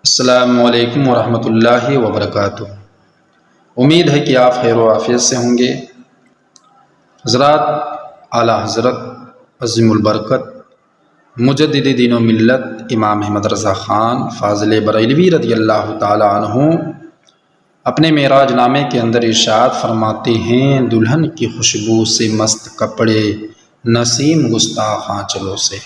السلام علیکم ورحمۃ اللہ وبرکاتہ۔ امید ہے کہ آپ خیر و عافیت سے ہوں گے۔ حضرات، اعلیٰ حضرت عظیم البرکت مجدد دین و ملت امام احمد رضا خان فاضل بریلوی رضی اللہ تعالی عنہ اپنے معراج نامے کے اندر ارشاد فرماتے ہیں، دلہن کی خوشبو سے مست کپڑے نسیم گستاخاں چلو سے۔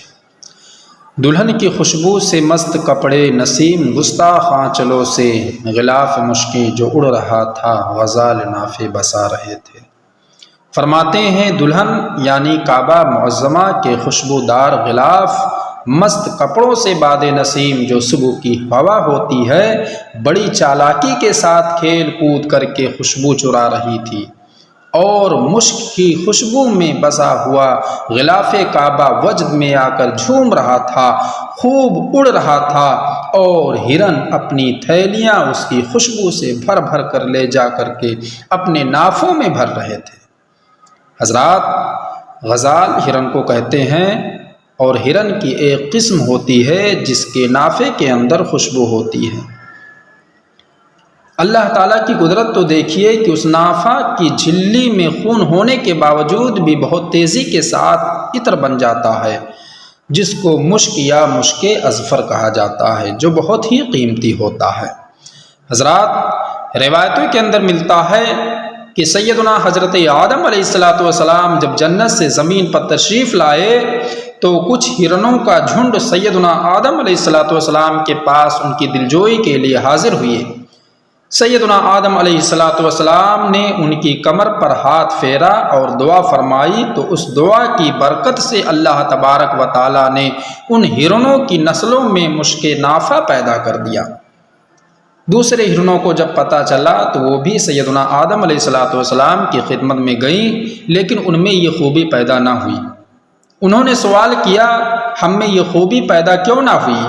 دلہن کی خوشبو سے مست کپڑے نسیم گستاخاں چلو سے، غلاف مشکیں جو اڑ رہا تھا غزال نافے بسا رہے تھے۔ فرماتے ہیں دلہن یعنی کعبہ معظمہ کے خوشبودار غلاف مست کپڑوں سے باد نسیم جو صبح کی ہوا ہوتی ہے بڑی چالاکی کے ساتھ کھیل کود کر کے خوشبو چرا رہی تھی، اور مشک کی خوشبو میں بسا ہوا غلاف کعبہ وجد میں آ کر جھوم رہا تھا، خوب اڑ رہا تھا، اور ہرن اپنی تھیلیاں اس کی خوشبو سے بھر بھر کر لے جا کر کے اپنے نافوں میں بھر رہے تھے۔ حضرات، غزال ہرن کو کہتے ہیں، اور ہرن کی ایک قسم ہوتی ہے جس کے نافے کے اندر خوشبو ہوتی ہے۔ اللہ تعالیٰ کی قدرت تو دیکھیے کہ اس نافہ کی جھلی میں خون ہونے کے باوجود بھی بہت تیزی کے ساتھ عطر بن جاتا ہے، جس کو مشک یا مشک اظفر کہا جاتا ہے، جو بہت ہی قیمتی ہوتا ہے۔ حضرات، روایتوں کے اندر ملتا ہے کہ سیدنا حضرت آدم علیہ السلام جب جنت سے زمین پر تشریف لائے تو کچھ ہرنوں کا جھنڈ سیدنا آدم علیہ السلام کے پاس ان کی دلجوئی کے لیے حاضر ہوئے۔ سیدنا آدم علیہ السلام نے ان کی کمر پر ہاتھ پھیرا اور دعا فرمائی، تو اس دعا کی برکت سے اللہ تبارک و تعالیٰ نے ان ہرنوں کی نسلوں میں مشک نافع پیدا کر دیا۔ دوسرے ہرنوں کو جب پتہ چلا تو وہ بھی سیدنا آدم علیہ السلام کی خدمت میں گئیں، لیکن ان میں یہ خوبی پیدا نہ ہوئی۔ انہوں نے سوال کیا، ہم میں یہ خوبی پیدا کیوں نہ ہوئی؟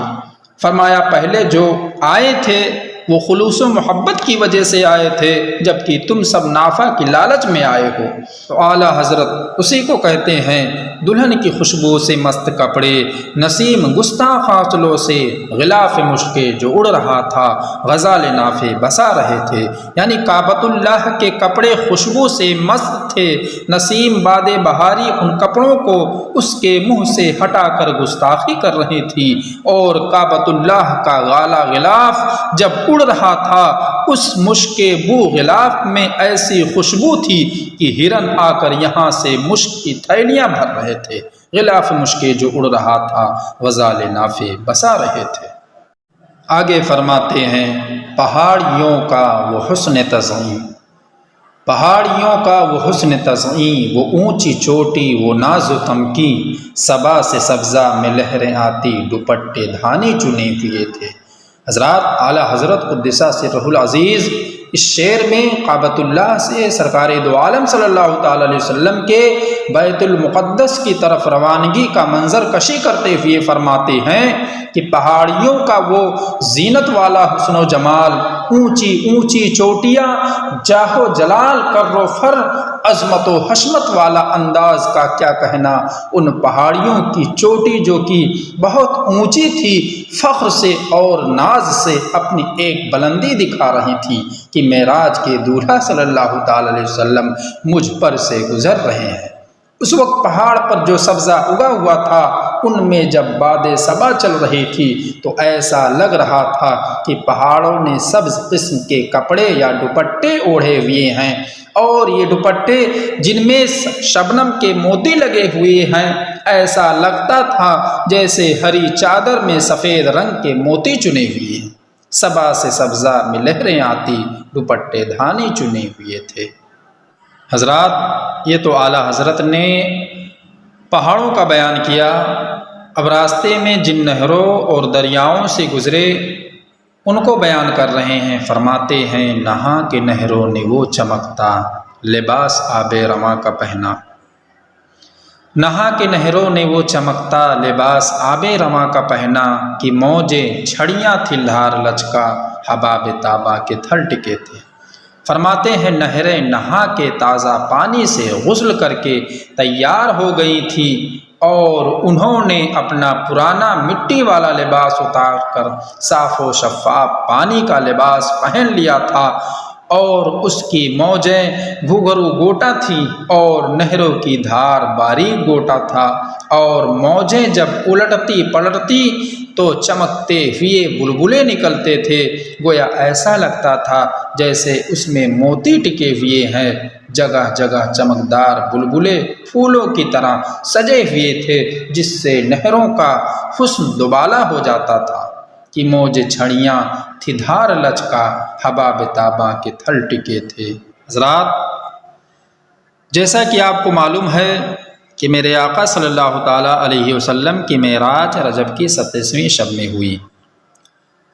فرمایا، پہلے جو آئے تھے وہ خلوص و محبت کی وجہ سے آئے تھے، جبکہ تم سب نافع کی لالچ میں آئے ہو۔ تو اعلیٰ حضرت اسی کو کہتے ہیں، دلہن کی خوشبو سے مست کپڑے نسیم گستاخاں چلو سے، غلاف مشکے جو اڑ رہا تھا غزال نافے بسا رہے تھے۔ یعنی کعبۃ اللہ کے کپڑے خوشبو سے مست تھے، نسیم باد بہاری ان کپڑوں کو اس کے منہ سے ہٹا کر گستاخی کر رہی تھی، اور کعبۃ اللہ کا غالہ غلاف جب اڑ رہا تھا اس مشک بو غلاف میں ایسی خوشبو تھی کہ ہرن آ کر یہاں سے مشک کی تھیلیاں بھر رہے تھے۔ غلاف مشکے جو اڑ رہا تھا غزال نافے بسا رہے تھے۔ آگے فرماتے ہیں، پہاڑیوں کا وہ حسن تزئین، پہاڑیوں کا وہ حسن تزئین، وہ اونچی چوٹی وہ ناز و تمکی، صبا سے سبزہ میں لہریں آتی، دوپٹے دھانے چنے ہوئے تھے۔ حضرات، اعلیٰ حضرت قدسہ سرہ العزیز اس شعر میں کعبۃ اللہ سے سرکار دو عالم صلی اللہ تعالی علیہ وسلم کے بیت المقدس کی طرف روانگی کا منظر کشی کرتے ہوئے فرماتے ہیں کہ پہاڑیوں کا وہ زینت والا حسن و جمال، اونچی اونچی چوٹیاں، جاہ و جلال، کر و فر، عظمت و حشمت والا انداز کا کیا کہنا۔ ان پہاڑیوں کی چوٹی جو کہ بہت اونچی تھی، فخر سے اور ناز سے اپنی ایک بلندی دکھا رہی تھی کہ معراج کے دولہا صلی اللہ تعالی علیہ وسلم مجھ پر سے گزر رہے ہیں۔ اس وقت پہاڑ پر جو سبزہ اگا ہوا تھا ان میں جب باد صبا چل رہی تھی تو ایسا لگ رہا تھا کہ پہاڑوں نے سبز قسم کے کپڑے یا دوپٹے اوڑھے ہوئے ہیں، اور یہ دوپٹے جن میں شبنم کے موتی لگے ہوئے ہیں، ایسا لگتا تھا جیسے ہری چادر میں سفید رنگ کے موتی چنے ہوئے ہیں۔ صبا سے سبزہ میں لہریں آتی، دوپٹے دھانے چنے ہوئے تھے۔ حضرات، یہ تو اعلیٰ حضرت نے پہاڑوں کا بیان کیا۔ اب راستے میں جن نہروں اور دریاؤں سے گزرے ان کو بیان کر رہے ہیں۔ فرماتے ہیں، نہا کے نہروں نے وہ چمکتا لباس آب رواں کا پہنا، نہا کے نہروں نے وہ چمکتا لباس آب رواں کا پہنا، کہ موجیں چھڑیاں تھی لہار لچکا، حباب تابا کے تھل ٹکے تھے۔ فرماتے ہیں، نہریں نہا کے تازہ پانی سے غسل کر کے تیار ہو گئی تھی، اور انہوں نے اپنا پرانا مٹی والا لباس اتار کر صاف و شفاف پانی کا لباس پہن لیا تھا، اور اس کی موجیں گھگرو گوٹا تھیں اور نہروں کی دھار باریک گوٹا تھا، اور موجیں جب الٹتی پلٹتی تو چمکتے ہوئے بلبلے نکلتے تھے، گویا ایسا لگتا تھا جیسے اس میں موتی ٹکے ہوئے ہیں۔ جگہ جگہ چمکدار بلبلے پھولوں کی طرح سجے ہوئے تھے، جس سے نہروں کا حسن دوبالا ہو جاتا تھا کہ موج چھڑیاں تھی دھار لچکا، حباب تاباں کے تھل ٹکے تھے۔ حضرات، جیسا کہ آپ کو معلوم ہے کہ میرے آقا صلی اللہ تعالیٰ علیہ وسلم کی معراج رجب کی 27ویں شب میں ہوئی۔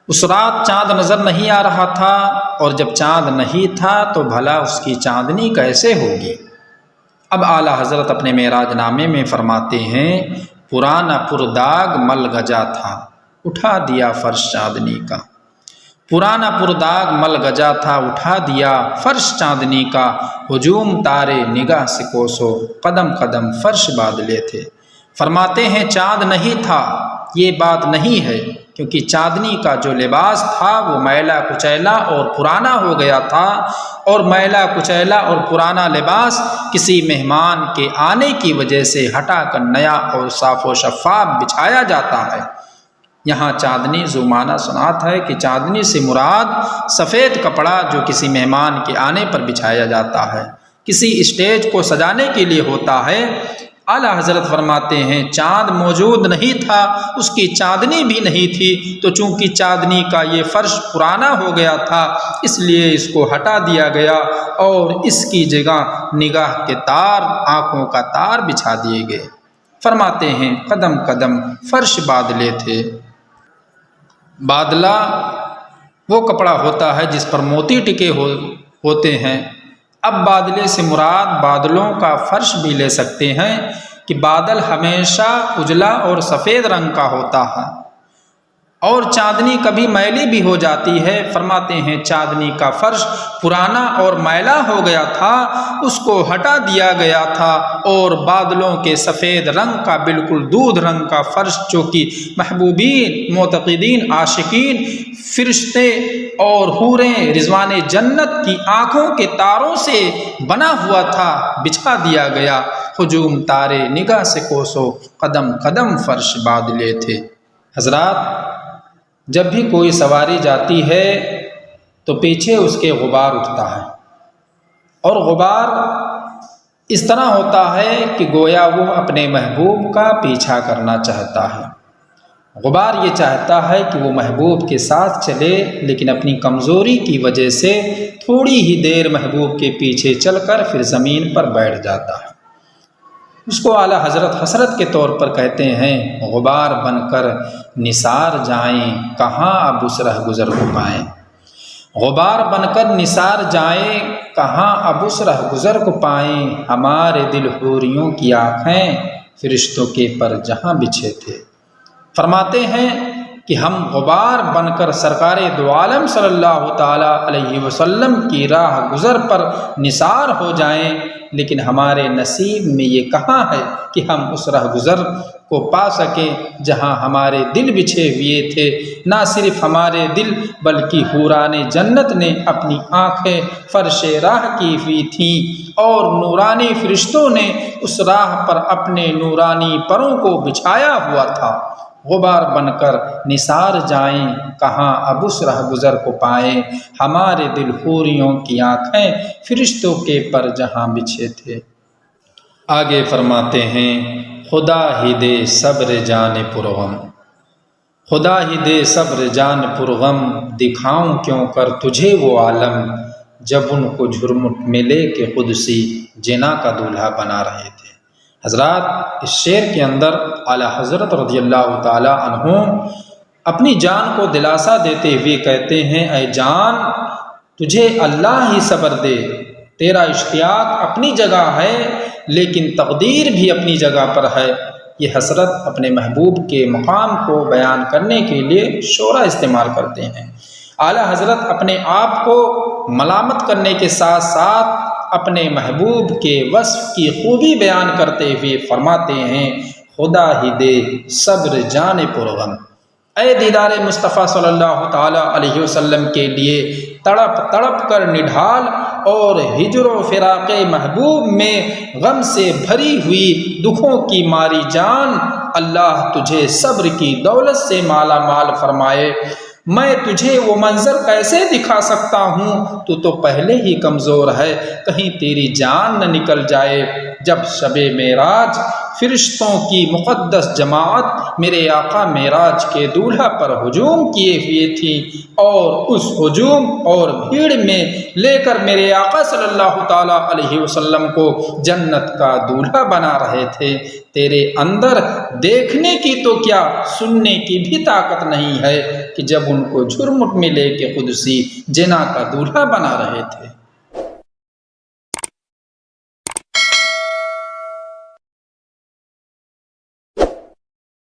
اس رات چاند نظر نہیں آ رہا تھا، اور جب چاند نہیں تھا تو بھلا اس کی چاندنی کیسے ہوگی؟ اب اعلیٰ حضرت اپنے معراج نامے میں فرماتے ہیں، پرانا پرداغ مل گجا تھا، اٹھا دیا فرش چاندنی کا۔ پرانا پرداغ مل گجا تھا، اٹھا دیا فرش چاندنی کا، ہجوم تارے نگاہ سے کوسو، قدم قدم فرش بادلے تھے۔ فرماتے ہیں چاند نہیں تھا، یہ بات نہیں ہے، کیونکہ چاندنی کا جو لباس تھا وہ میلا کچیلا اور پرانا ہو گیا تھا، اور میلا کچیلا اور پرانا لباس کسی مہمان کے آنے کی وجہ سے ہٹا کر نیا اور صاف و شفاف بچھایا جاتا ہے۔ یہاں چاندنی ذو معنی صنعت ہے کہ چاندنی سے مراد سفید کپڑا جو کسی مہمان کے آنے پر بچھایا جاتا ہے، کسی اسٹیج کو سجانے کے لیے ہوتا ہے۔ اعلیٰ حضرت فرماتے ہیں چاند موجود نہیں تھا، اس کی چاندنی بھی نہیں تھی، تو چونکہ چاندنی کا یہ فرش پرانا ہو گیا تھا اس لیے اس کو ہٹا دیا گیا، اور اس کی جگہ نگاہ کے تار، آنکھوں کا تار بچھا دیے گئے۔ فرماتے ہیں قدم قدم فرش بادلے تھے۔ بادلہ وہ کپڑا ہوتا ہے جس پر موتی ٹکے ہوتے ہیں۔ اب بادلے سے مراد بادلوں کا فرش بھی لے سکتے ہیں کہ بادل ہمیشہ اجلا اور سفید رنگ کا ہوتا ہے، اور چاندنی کبھی میلی بھی ہو جاتی ہے۔ فرماتے ہیں چاندنی کا فرش پرانا اور میلا ہو گیا تھا، اس کو ہٹا دیا گیا تھا، اور بادلوں کے سفید رنگ کا بالکل دودھ رنگ کا فرش جو کہ محبوبین، معتقدین، عاشقین، فرشتے اور حوریں رضوان جنت کی آنکھوں کے تاروں سے بنا ہوا تھا، بچھا دیا گیا۔ ہجوم تارے نگاہ سے کوسو، قدم قدم فرش بادلے تھے۔ حضرات، جب بھی کوئی سواری جاتی ہے تو پیچھے اس کے غبار اٹھتا ہے، اور غبار اس طرح ہوتا ہے کہ گویا وہ اپنے محبوب کا پیچھا کرنا چاہتا ہے۔ غبار یہ چاہتا ہے کہ وہ محبوب کے ساتھ چلے، لیکن اپنی کمزوری کی وجہ سے تھوڑی ہی دیر محبوب کے پیچھے چل کر پھر زمین پر بیٹھ جاتا ہے۔ اس کو اعلیٰ حضرت حسرت کے طور پر کہتے ہیں، غبار بن کر نثار جائیں، کہاں اب اس رہ گزر کو پائیں۔ غبار بن کر نثار جائیں، کہاں اب اس رہ گزر کو پائیں، ہمارے دل حوریوں کی آنکھیں فرشتوں کے پر جہاں بچھے تھے۔ فرماتے ہیں کہ ہم غبار بن کر سرکار دو عالم صلی اللہ تعالیٰ علیہ وسلم کی راہ گزر پر نثار ہو جائیں، لیکن ہمارے نصیب میں یہ کہاں ہے کہ ہم اس راہ گزر کو پا سکیں جہاں ہمارے دل بچھے ہوئے تھے۔ نہ صرف ہمارے دل بلکہ حوران جنت نے اپنی آنکھیں فرش راہ کی ہوئی تھیں، اور نورانی فرشتوں نے اس راہ پر اپنے نورانی پروں کو بچھایا ہوا تھا۔ غبار بن کر نثار جائیں، کہاں اب اس رہ گزر کو پائیں، ہمارے دل حوریوں کی آنکھیں فرشتوں کے پر جہاں بچھے تھے۔ آگے فرماتے ہیں خدا ہی دے صبر جان پرغم، خدا ہی دے صبر جان پرغم، دکھاؤں کیوں کر تجھے وہ عالم، جب ان کو جھرمٹ ملے کہ قدسی جنا کا دولہا بنا رہے تھے۔ حضرات، اس شعر کے اندر اعلیٰ حضرت رضی اللہ تعالیٰ عنہ اپنی جان کو دلاسا دیتے ہوئے کہتے ہیں، اے جان تجھے اللہ ہی صبر دے، تیرا اشتیاق اپنی جگہ ہے لیکن تقدیر بھی اپنی جگہ پر ہے۔ یہ حضرت اپنے محبوب کے مقام کو بیان کرنے کے لیے شعرا استعمال کرتے ہیں۔ اعلیٰ حضرت اپنے آپ کو ملامت کرنے کے ساتھ ساتھ اپنے محبوب کے وصف کی خوبی بیان کرتے ہوئے فرماتے ہیں، خدا ہی دے صبر جان پرغم۔ اے دیدار مصطفیٰ صلی اللہ تعالیٰ علیہ وسلم کے لیے تڑپ تڑپ کر نڈھال اور ہجر و فراق محبوب میں غم سے بھری ہوئی دکھوں کی ماری جان، اللہ تجھے صبر کی دولت سے مالا مال فرمائے۔ میں تجھے وہ منظر کیسے دکھا سکتا ہوں، تو پہلے ہی کمزور ہے، کہیں تیری جان نہ نکل جائے۔ جب شب معراج فرشتوں کی مقدس جماعت میرے آقا معراج کے دولہا پر ہجوم کیے ہوئے تھی اور اس ہجوم اور بھیڑ میں لے کر میرے آقا صلی اللہ تعالیٰ علیہ وسلم کو جنت کا دولہا بنا رہے تھے، تیرے اندر دیکھنے کی تو کیا سننے کی بھی طاقت نہیں ہے کہ جب ان کو جھرمٹ میں لے کے قدسی جنا کا دولہا بنا رہے تھے۔